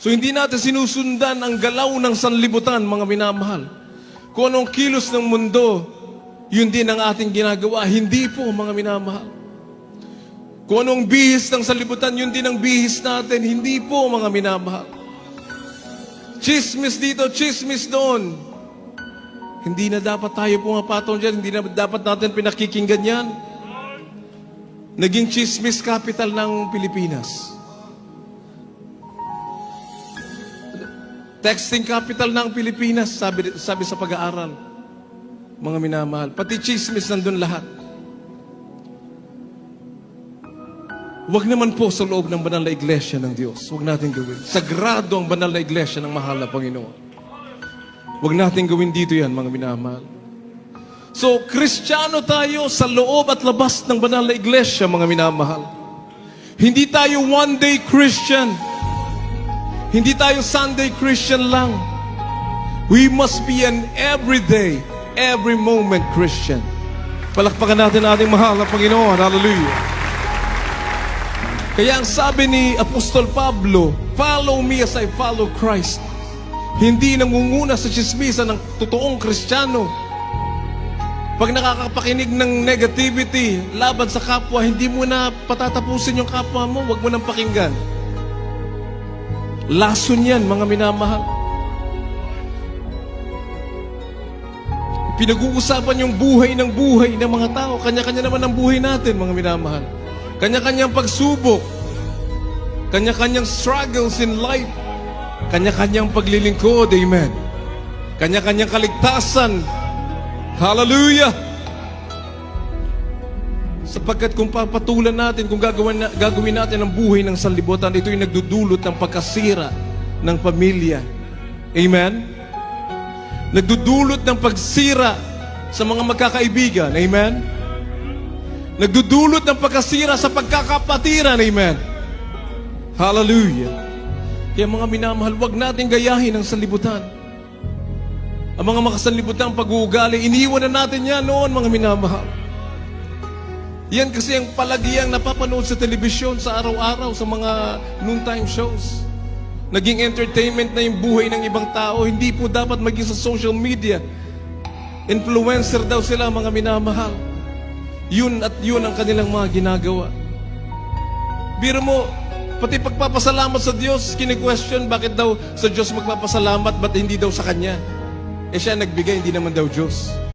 So hindi natin sinusundan ang galaw ng sanlibutan, mga minamahal. Kung anong kilos ng mundo, yun din ang ating ginagawa. Hindi po, mga minamahal. Kung anong bihis ng sanlibutan, yun din ang bihis natin. Hindi po, mga minamahal. Chismis dito, chismis doon. Hindi na dapat tayo pumapatong dyan. Hindi na dapat natin pinakikinggan yan. Naging chismis capital ng Pilipinas. Texting capital ng Pilipinas, sabi sa pag-aaral. Mga minamahal. Pati chismis nandun lahat. Huwag naman po sa loob ng banal na iglesia ng Diyos. Huwag natin gawin. Sagrado ang banal na iglesia ng mahal na Panginoon. Huwag natin gawin dito yan, mga minamahal. So, Kristiyano tayo sa loob at labas ng banal na iglesia, mga minamahal. Hindi tayo one-day Christian. Hindi tayo Sunday Christian lang. We must be an everyday, every moment Christian. Palakpakan natin ating mahal na Panginoon. Hallelujah. Kaya ang sabi ni Apostol Pablo, follow me as I follow Christ. Hindi nangunguna sa chismisan ng totoong Kristiyano. Pag nakakapakinig ng negativity laban sa kapwa, hindi mo na patatapusin yung kapwa mo. Huwag mo nang pakinggan. Lason yan, mga minamahal. Pinag-uusapan yung buhay ng mga tao. Kanya-kanya naman ang buhay natin, mga minamahal. Kanya-kanyang pagsubok. Kanya-kanyang struggles in life. Kanya-kanyang paglilingkod, amen. Kanya-kanyang kaligtasan. Hallelujah! Sapagkat kung papatulan natin, kung gagawin natin ang buhay ng sanlibutan, ito'y nagdudulot ng pagkasira ng pamilya. Amen? Nagdudulot ng pagsira sa mga magkakaibigan. Amen? Nagdudulot ng pagkasira sa pagkakapatiran. Amen? Hallelujah! Kaya mga minamahal, huwag natin gayahin ang sanlibutan. Ang mga makasanlibutan pag-uugali, iniwan na natin yan noon, mga minamahal. Yan kasi ang palagiang napapanood sa telebisyon sa araw-araw, sa mga noontime shows. Naging entertainment na yung buhay ng ibang tao. Hindi po dapat maging sa social media. Influencer daw sila, mga minamahal. Yun at yun ang kanilang mga ginagawa. Biro mo, pati pagpapasalamat sa Diyos, kini-question bakit daw sa Diyos magpapasalamat, ba't hindi daw sa Kanya? Eh siya nagbigay, hindi naman daw Diyos.